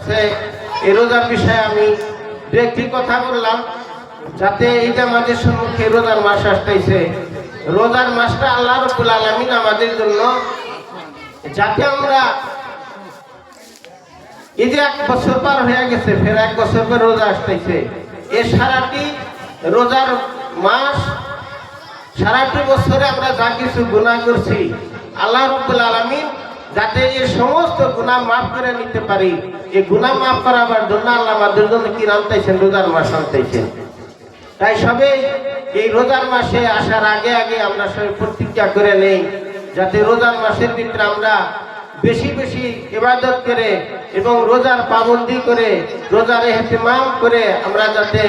কাছে এই রোজার বিষয়ে আমি দু একটি কথা বললাম, যাতে এই যে আমাদের সম্মুখে রোজার মাস আসতেছে, রোজার মাসটা আল্লাহ রাব্বুল আলামিন আমাদের জন্য, যাতে আমরা এই যে 1 বছর পার হয়ে গেছে, ফের 1 বছর পর রোজা আসতেছে, এ সারাটি রোজার মাস, সারাটি বছরে আমরা যা কিছু গুনাহ করছি, আল্লাহ রাব্বুল আলামিন যাতে এই সমস্ত গুনাহ মাফ করে নিতে পারি, এই গুনাহ মাফ করাবার জন্য আল্লাহ আমাদের জন্য কি আনতেছেন, রোজার মাস আনতেছেন। তাই সবে এই রোজার মাসে আসার আগে আগে আমরা সবাই প্রতিজ্ঞা করে নেই, যাতে রোজার মাসের ভিতরে আমরা বেশি বেশি ইবাদত করে এবং রোজার পাবন্দি করে, রোজার ইহতিমাম করে আমরা যাতে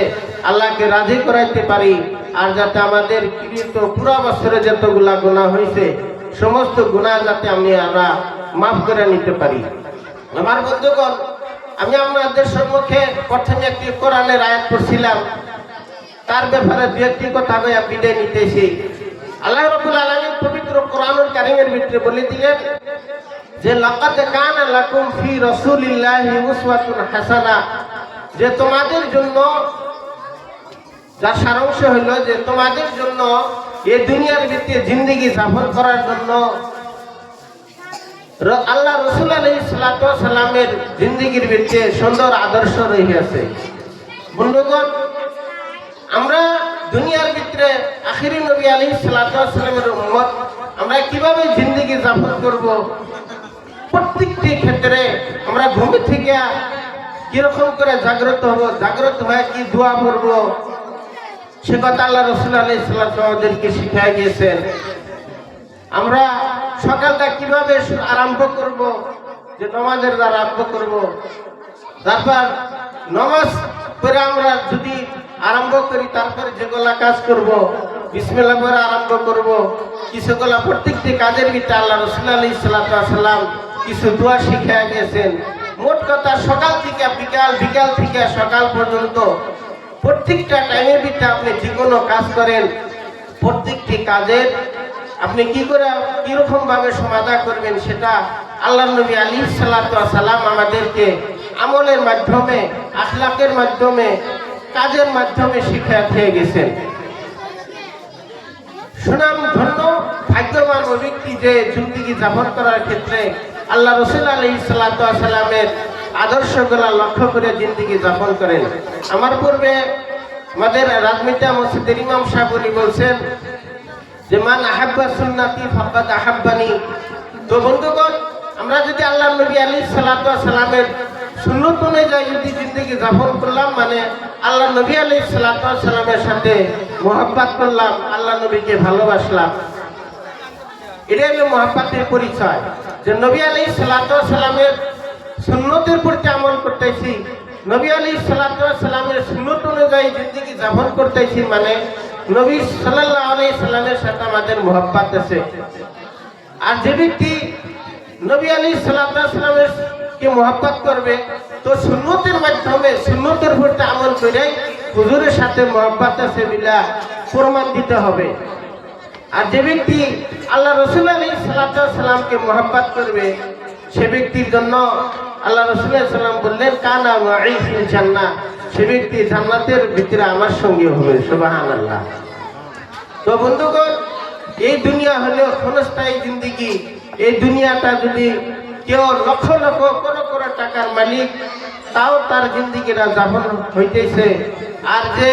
আল্লাহকে রাজি করাইতে পারি, আর যাতে আমাদের কৃত পুরো বছরে যতগুলা গুনাহ হয়েছে সমস্ত গুনাহ যাতে আমরা মাফ করে নিতে পারি। আমার বন্ধুগণ, আমি আপনাদের সম্মুখে প্রথমে একটি কোরআনের আয়াত পড়ছিলাম, তার ব্যাপারে দু একটি কথা বলে বিদায় নিতেছি। আল্লাহ রাব্বুল আলামিন পবিত্র কোরআনুল কারীমের ভিতরে বলে দিলেন যে লাকাদ কানা লাকুম ফি রাসূলিল্লাহি উসওয়াতুন হাসানা, যে তোমাদের জন্য, যার সারাংশ হলো যে তোমাদের জন্য এই দুনিয়ার ভিতরে জিন্দেগি যাপন করার জন্য আল্লাহ রাসূল আলাইহিস সালাতু ওয়াস সালামের জিন্দেগির ভিতরে সুন্দর আদর্শ রয়েছে। বন্ধুগণ, আমরা দুনিয়ার ভিতরে আখিরি নবী আলাইহিস সালাতু ওয়াস সালামের উম্মত, আমরা কিভাবে জিন্দেগি যাপন করব, প্রত্যেকটি ক্ষেত্রে আমরা ঘুম থেকে কিরকম করে জাগ্রত হব, জাগ্রত হয়ে কি দোয়া করব, সে কথা আল্লাহ রাসূল আলাইহিস সালাতু আমাদেরকে শিখিয়ে দিয়েছেন। আমরা সকালটা কিভাবে আরম্ভ করব, যে নামাজের দ্বারা আরম্ভ করব, তারপর নামাজ পড়ে আমরা যদি আরম্ভ করি, তারপরে যেগুলা কাজ করব বিসমিল্লাহ পড়ে আরম্ভ করব, কিছুগুলা প্রত্যেকটি কাজের ভিতরে আল্লাহ রাসূল আলাইহিস সালাতু ওয়াস সালাম কিছু দোয়া শিখিয়ে গিয়েছেন। মোট কথা সকাল থেকে বিকাল, বিকাল থেকে সকাল পর্যন্ত প্রত্যেকটা টাইমের ভিতরে আপনি যে কোনো কাজ করেন, প্রত্যেকটি কাজের আপনি কি করে কিরকম ভাবে সমাধান করবেন, সেটা আল্লাহর নবী আলাইহিস সালাতু ওয়াস সালাম আমাদেরকে আমলের মাধ্যমে, আখলাকের মাধ্যমে, কাজের মাধ্যমে শিক্ষা দিয়ে গেছেন। সুনাম ধন্য ভাগ্যবান ওই ব্যক্তি যে জিন্দেগি যাপন করার ক্ষেত্রে আল্লাহ রাসূল আলাইহিস সালাতু ওয়াস সালামের আদর্শগুলো লক্ষ্য করে জিন্দেগি যাপন করেন। আমার পূর্বে আমাদের রাজমিতা মসজিদের ইমাম সাহেব বলছেন যে মান আহাব্বা সুন্নতি ফাকাদ আহাব্বানি। তো বন্ধুগণ, আমরা যদি আল্লাহর নবী আলাইহিস সালাতু ওয়াস সালামের সুন্নত অনুযায়ী যদি জিন্দেগি যাপন করলাম, মানে আল্লাহ নবী আলাইহিস সালাতু ওয়াস সালামের সাথে মুহাব্বত করলাম, আল্লাহ নবীকে ভালোবাসলাম, এটাই হলো মুহাব্বতের পরিচয়। যে নবী আলাইহিস সালাতু ওয়াস সালামের সুন্নতের প্রতি আমল করতেছি, নবী আলাইহিস সালাতু ওয়াস সালামের সুন্নত অনুযায়ী জিন্দেগি যাপন করতেছি, মানে নবী সাল্লাল্লাহু আলাইহি সাল্লামের সাথে আমাদের মুহাব্বত আছে। আর যে ব্যক্তি নবী আলাইহিস সালাতু ওয়াস সালামের কে মুহাব্বত করবে, তো সুন্নতের মাধ্যমে, সুন্নতের প্রতি আমল করে হুজুরের সাথে মুহাব্বত আছে বিলা প্রমাণ দিতে হবে। আর যে ব্যক্তি আল্লাহ রাসূল আলাইহিস সালাতু ওয়াস সালামকে মুহাব্বত করবে, সে ব্যক্তির জন্য আল্লাহ রাসূল সাল্লাম বললেন কানা মাই ফিল জান্নাহ, সে ব্যক্তি জান্নাতের ভিতরে আমার সঙ্গে হবে। সুবহানাল্লাহ। তো বন্ধুগণ, এই দুনিয়া হলো ক্ষণস্থায়ী জিন্দেগি। এই দুনিয়াটা যদি কেউ লক্ষ লক্ষ কোটি কোটি টাকার মালিক, তাও তার জিন্দেগিটা যাপন হইতেছে। আর যে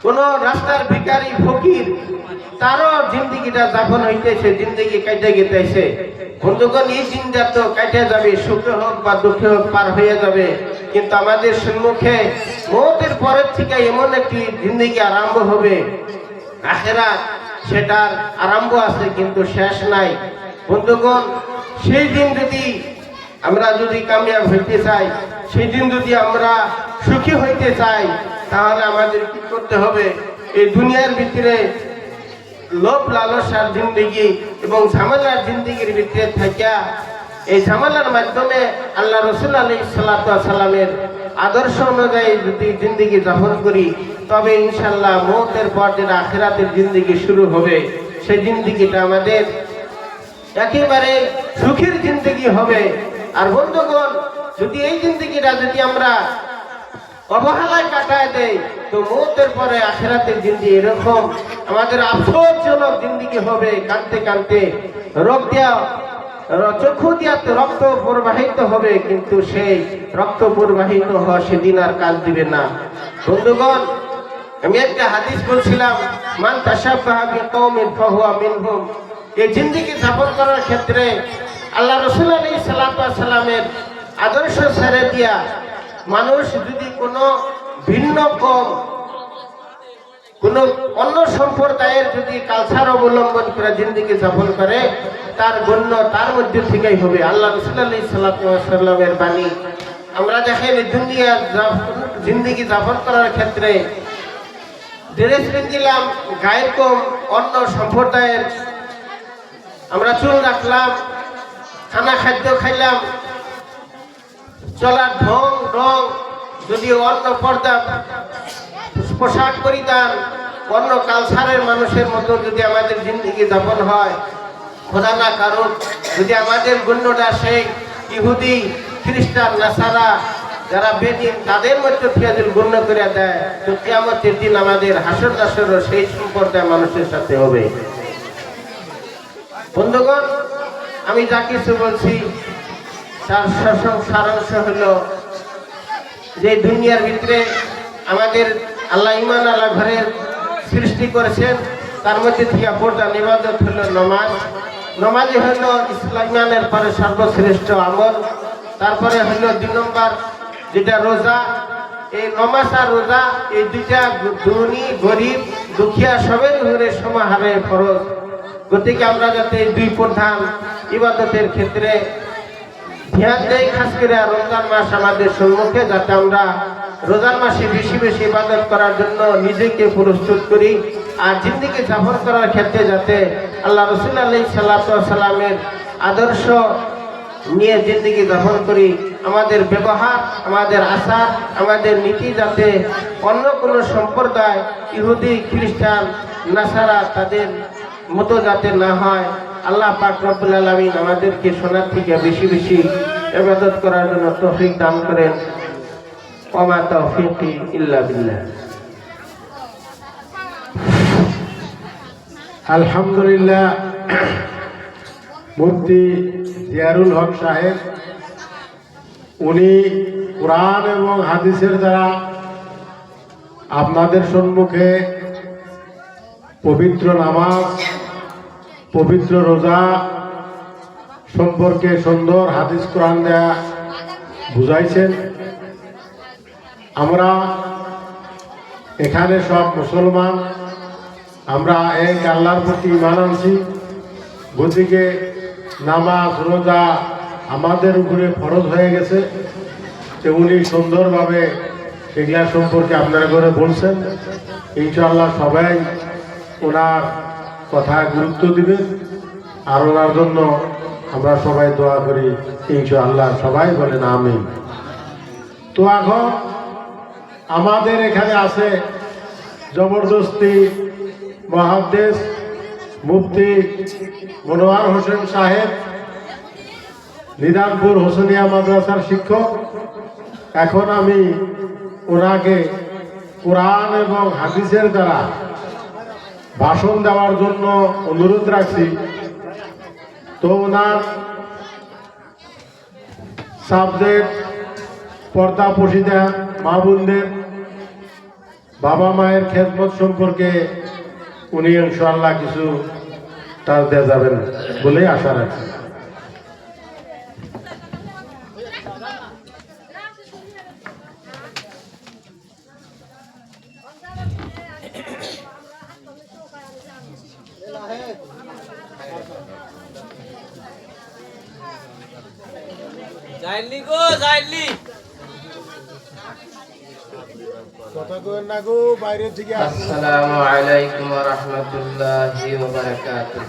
কোন রাস্তার ভিখারি ফকির, তারও জিন্দেগিটা যাপন হইতেছে, জিন্দেগি কাটে গেতেছে। বন্ধুগণ, এই দিনটা তো কাটে যাবে, সুখে হোক বা দুঃখে হোক পার হয়ে যাবে, কিন্তু আমাদের সম্মুখে মওতের পরের থেকে এমন একটি জিন্দেগি আরম্ভ হবে, আখিরাত, সেটার আরম্ভ আছে কিন্তু শেষ নাই। বন্ধুগণ, সেই দিন যদি আমরা কামিয়াব হইতে চাই, সেই দিন যদি আমরা সুখী হইতে চাই, তাহলে আমাদের কি করতে হবে? এই দুনিয়ার ভিতরে লোভ লালসার জিন্দেগি এবং ঝামেলার জিন্দেগির ভিতরে থাকিয়া, এই ঝামেলার মাধ্যমে আল্লাহ রাসূল আলাইহিস সালাতু ওয়াস সালামের আদর্শ অনুযায়ী যদি জিন্দেগি যাপন করি, তবে ইনশাআল্লাহ মওতের পর যে আখিরাতের জিন্দেগি শুরু হবে, সেই জিন্দেগিটা আমাদের একেবারে সুখের জিন্দেগি হবে। আর বন্ধুগণ, যদি এই জিন্দেগিটা যদি আমরা অবহেলায় কাটায় দেয়, তো মৌতের পরে আখিরাতের জিন্দেগি এরকম আমাদের আফসোসজনক জিন্দেগি হবে। কাঁদতে কাঁদতে চক্ষু দিয়া রক্ত প্রবাহিত হবে, কিন্তু সেই রক্ত প্রবাহিত হওয়া সেদিন আর কাজ দিবে না। বন্ধুগণ, আমি একটা হাদিস বলছিলাম, মান তাশাব্বাহা বিকওমিন ফাহুয়া মিনহুম। এই জিন্দেগি যাপন করার ক্ষেত্রে আল্লাহ রাসূল আলাইহিস সালাতু ওয়াস সালামের আদর্শ ছেড়ে দিয়া মানুষ যদি কোনো ভিন্ন কম কোনো অন্য সম্প্রদায়ের যদি কালচার অবলম্বন করে জিন্দেগি যাপন করে, তার গণ্য তার মধ্যে থেকেই হবে। আল্লাহ রাসূল আলাইহিস সালাতু ওয়াস সালামের বাণী আমরা দেখেন দুনিয়া জিন্দেগি যাপন করার ক্ষেত্রে ড্রেস পিন্ধিলাম গায়ের কম অন্য সম্প্রদায়ের, আমরা চুল রাখলাম, খানা খাদ্য খাইলাম, চলার ঢং রং যদি অন্য পর্দা পোশাক পরিধান অন্য কালচারের মানুষের মতো যদি আমাদের জিন্দেগি যাপন হয়, খোদা না কারণ যদি আমাদের গণ্যটা সেই ইহুদি খ্রিস্টান নাসারা যারা বেদিন তাদের মধ্যে থেকে যদি গণ্য করে দেয়, তো কিয়ামতের দিন আমাদের হাসর নাসরও সেই সম্প্রদায় মানুষের সাথে হবে। বন্ধুগণ, আমি যা কিছু বলছি তার সারাংশ হলো যে দুনিয়ার ভিতরে আমাদের আল্লাহ ঈমান আল্লাহ ঘরের সৃষ্টি করেছেন, তার মধ্যে থেকে প্রধান ইবাদত হলো নমাজ। নমাজই হলো ইসলামের পরে সর্বশ্রেষ্ঠ আমল। তারপরে হলো 2 নম্বর যেটা রোজা। এই নমাজ আর রোজা এই দুইটা ধনী গরিব দুঃখিয়া সবের উপরে সমাহারে ফরজ। গতিকে আমরা যাতে এই 2 প্রধান ইবাদতের ক্ষেত্রে ধ্যান দেই, খাস করে রমজান মাস আমাদের সম্মুখে, যাতে আমরা রোজার মাসে বেশি বেশি ইবাদত করার জন্য নিজেকে প্রস্তুত করি। আর জিন্দেগি যাপন করার ক্ষেত্রে যাতে আল্লাহ রাসূল আলাইহিস সালাতু ওয়াস সালামের আদর্শ নিয়ে জিন্দেগি যাপন করি। আমাদের ব্যবহার, আমাদের আচার, আমাদের নীতি যাতে অন্য কোনো সম্প্রদায় ইহুদি খ্রিস্টান নাসারা তাদের মতো যাতে না হয়। আল্লাহ পাক রব্বুল আলামিন আমাদেরকে শোনার থেকে বেশি বেশি ইবাদত করার জন্য তৌফিক দান করেন। ওয়া মা তাওফীকি ইল্লা বিল্লাহ। আলহামদুলিল্লাহ, মুফতি জিয়ারুল হক সাহেব উনি কোরআন এবং হাদিসের দ্বারা আপনাদের সম্মুখে পবিত্র নামাজ, পবিত্র রোজা সম্পর্কে সুন্দর হাদিস কোরআন দেয়া বুঝাইছেন। আমরা এখানে সব মুসলমান, আমরা এক আল্লাহর প্রতি ঈমান আনছি। গতিকে নামাজ রোজা আমাদের উপরে ফরজ হয়ে গেছে। উনি সুন্দরভাবে সেগুলা সম্পর্কে আপনারা করে বলছেন। ইনশাআল্লাহ সবাই ওনার কথায় গুরুত্ব দিবে, আর ওনার জন্য আমরা সবাই দোয়া করি ইনশাআল্লাহ। সবাই বলেন আমিন। তো এখন আমাদের এখানে আছে জবরদস্তি মুহাদ্দিস মুফতি মনোয়ার হোসেন সাহেব, নিদানপুর হোসেনিয়া মাদ্রাসার শিক্ষক। এখন আমি ওনাকে কোরআন এবং হাদিসের দ্বারা ভাষণ দেওয়ার জন্য অনুরোধ রাখছি। তো ওনার সাবজেক্ট পর্দা পশিদা মা বোনদের বাবা মায়ের খেদমত সম্পর্কে উনি ইনশাআল্লাহ কিছু তার দেওয়া যাবেন বলেই আশা রাখছি। যাইলি গো যাইলি কথা কইেন না গো, বাইরে থেকে আসসালামু আলাইকুম ওয়া রাহমাতুল্লাহি ওয়া বারাকাতুহু।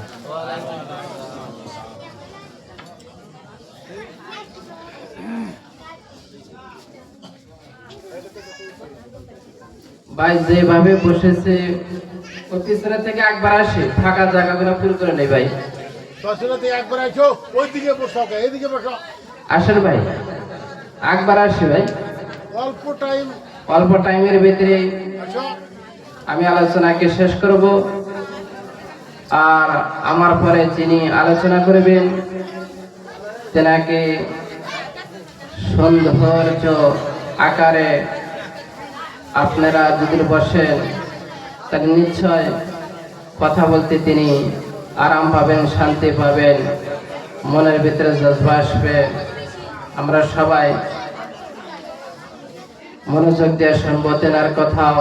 ভাই যেভাবে বসেছে পিছনে থেকে একবার আসে, ফাঁকা জায়গাগুলো পুরো করে নেই ভাই। পিছনে থেকে একবার আসো, ওই দিকে বসো, এইদিকে বসো। আসেন ভাই, একবার আসি ভাই। অল্প টাইমের ভিতরে আমি আলোচনাকে শেষ করব, আর আমার পরে যিনি আলোচনা করবেন তেনাকে সৌন্দর্য আকারে আপনারা যদি বসেন তাহলে নিশ্চয় কথা বলতে তিনি আরাম পাবেন, শান্তি পাবেন, মনের ভিতরে জজবা আসবে। আমরা সবাই মনোযোগ দিয়ে শুনবো তেনার কথাও।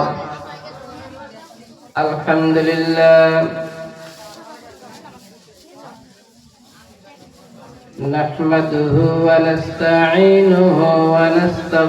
আলহামদুলিল্লাহ নাহমাদুহু ওয়া নাস্তাঈনুহু ওয়া নাস্তাগফিরুহু